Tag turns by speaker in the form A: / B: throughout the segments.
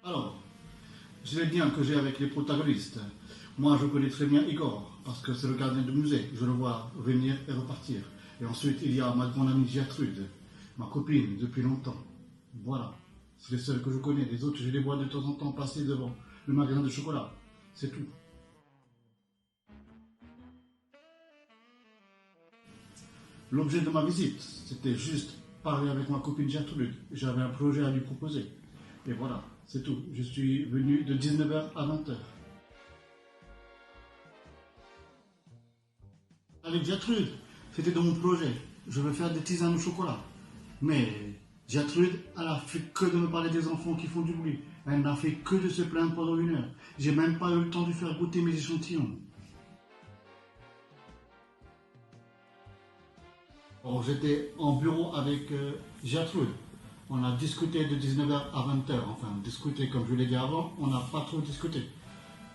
A: Alors, je les liens que j'ai avec les protagonistes. Moi, je connais très bien Igor, parce que c'est le gardien du musée. Je le vois venir et repartir. Et ensuite, il y a ma grande amie Gertrude, ma copine depuis longtemps. Voilà, c'est les seuls que je connais. Les autres, je les vois de temps en temps passer devant le magasin de chocolat. C'est tout. L'objet de ma visite, c'était juste parler avec ma copine Gertrude. J'avais un projet à lui proposer. Et voilà, c'est tout. Je suis venu de 19h à 20h. Avec Gertrude, c'était de mon projet. Je veux faire des tisanes au chocolat. Mais Gertrude, elle a fait que de me parler des enfants qui font du bruit. Elle n'a fait que de se plaindre pendant 1 heure. J'ai même pas eu le temps de faire goûter mes échantillons. Bon, j'étais en bureau avec Gertrude. On a discuté de 19h à 20h. Enfin, discuté comme je l'ai dit avant, on n'a pas trop discuté.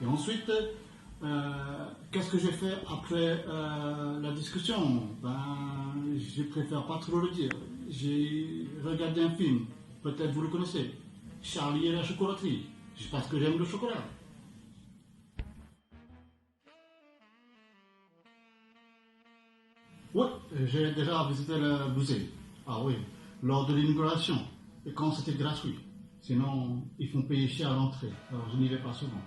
A: Et ensuite, qu'est-ce que j'ai fait après la discussion? Je préfère pas trop le dire. J'ai regardé un film, peut-être vous le connaissez, Charlie et la chocolaterie. Parce que j'aime le chocolat. Oui, j'ai déjà visité le musée. Ah oui, lors de l'inauguration. Et quand c'était gratuit. Sinon, ils font payer cher à l'entrée. Alors, je n'y vais pas souvent.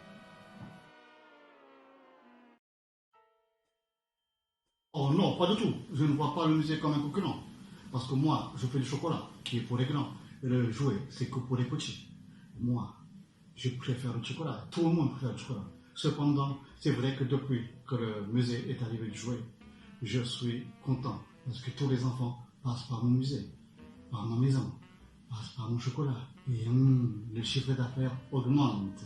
A: Oh non, pas du tout. Je ne vois pas le musée comme un concurrent. Parce que moi, je fais du chocolat, qui est pour les grands. Et le jouet, c'est que pour les petits. Moi, je préfère le chocolat. Tout le monde préfère le chocolat. Cependant, c'est vrai que depuis que le musée est arrivé du jouet, je suis content. Parce que tous les enfants passent par mon musée, par ma maison, passent par mon chocolat. Et le chiffre d'affaires augmente.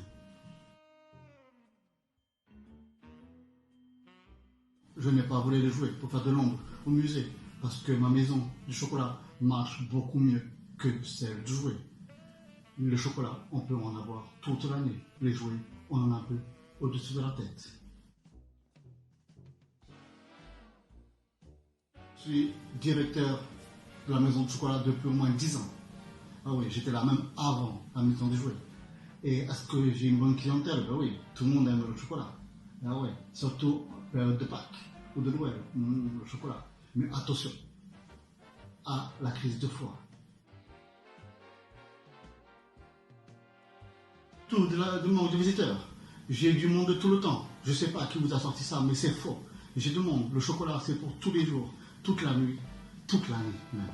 A: Je n'ai pas voulu les jouer pour faire de l'ombre au musée, parce que ma maison du chocolat marche beaucoup mieux que celle du jouet. Le chocolat, on peut en avoir toute l'année. Les jouets, on en a un peu au-dessus de la tête. Je suis directeur de la maison de chocolat depuis au moins 10 ans. Ah oui, j'étais là même avant la maison des jouets. Et est-ce que j'ai une bonne clientèle? Ben oui, tout le monde aime le chocolat. Ah ouais, surtout en période de Pâques ou de Noël, le chocolat. Mais attention à la crise de foie. Tout de manque de visiteurs. J'ai du monde tout le temps. Je ne sais pas qui vous a sorti ça, mais c'est faux. J'ai du monde. Le chocolat, c'est pour tous les jours, toute la nuit, toute l'année même.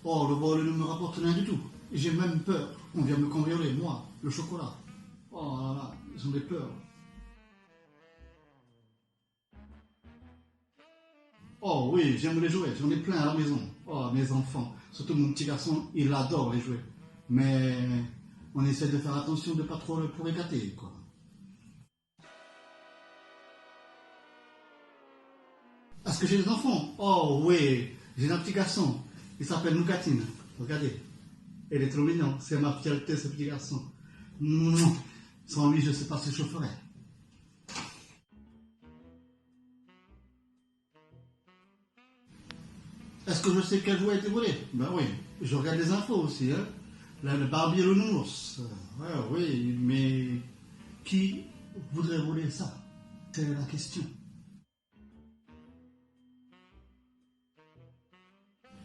A: Oh, le vol ne me rapporte rien du tout. J'ai même peur. On vient me cambrioler, moi, le chocolat. Oh là là, j'en ai peur. Oh oui, j'aime les jouets, j'en ai plein à la maison. Oh, mes enfants, surtout mon petit garçon, il adore les jouets. Mais on essaie de faire attention de ne pas trop le pourrir gâter, quoi. Est-ce que j'ai des enfants? Oh oui, j'ai un petit garçon. Il s'appelle Nougatine. Regardez. Il est trop mignon. C'est ma fierté, ce petit garçon. Mouah. Sans lui, je ne sais pas ce que je ferais. Est-ce que je sais quel jouet a été volé? Ben oui. Je regarde les infos aussi. Hein. Là, le Barbie et le nounours. Ouais, oui, mais qui voudrait voler ça? Telle est la question.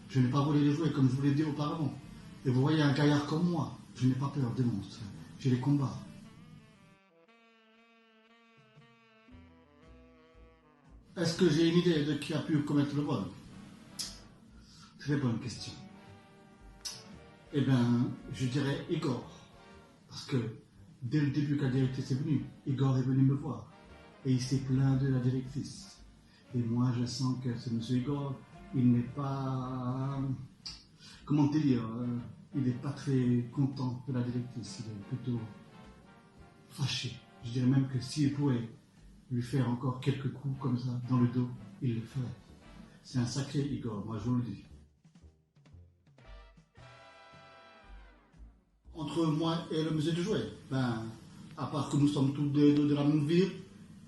A: Je n'ai pas volé les jouets comme je vous l'ai dit auparavant. Et vous voyez un gaillard comme moi, je n'ai pas peur des monstres. Je les combats. Est-ce que j'ai une idée de qui a pu commettre le vol? Très bonne question. Eh bien, je dirais Igor. Parce que dès le début que la directrice est venue, Igor est venu me voir. Et il s'est plaint de la directrice. Et moi, je sens que ce monsieur Igor, il n'est pas... Comment dire, il n'est pas très content de la directrice. Il est plutôt fâché. Je dirais même que s'il pouvait lui faire encore quelques coups comme ça dans le dos, il le ferait. C'est un sacré Igor, moi je vous le dis. Entre moi et le musée du jouet, ben, à part que nous sommes tous de la même ville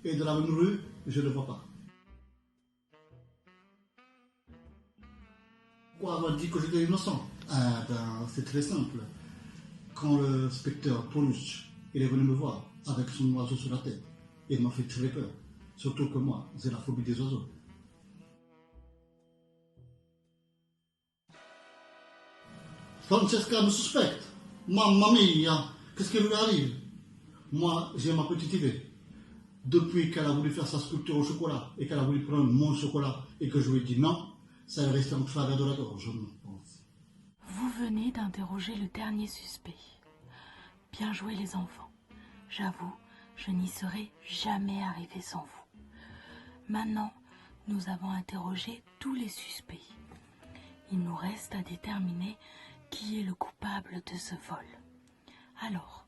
A: et de la même rue, je ne le vois pas. pour avoir dit que j'étais innocent? Ah ben, c'est très simple. Quand le spectateur Paulus, il est venu me voir avec son oiseau sur la tête, il m'a fait très peur. Surtout que moi, j'ai la phobie des oiseaux. Francesca me suspecte. Mamma mia, qu'est-ce qui lui arrive? Moi, j'ai ma petite idée. Depuis qu'elle a voulu faire sa sculpture au chocolat et qu'elle a voulu prendre mon chocolat et que je lui ai dit non, ça est resté en travers de la gorge, je pense.
B: Vous venez d'interroger le dernier suspect. Bien joué les enfants. J'avoue, je n'y serais jamais arrivé sans vous. Maintenant, nous avons interrogé tous les suspects. Il nous reste à déterminer qui est le coupable de ce vol. Alors,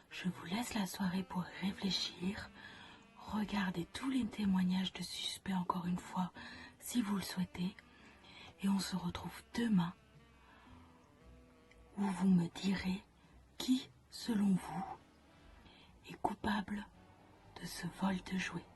B: je vous laisse la soirée pour y réfléchir. Regardez tous les témoignages de suspects encore une fois, si vous le souhaitez. Et on se retrouve demain, où vous me direz qui, selon vous, est coupable de ce vol de jouets.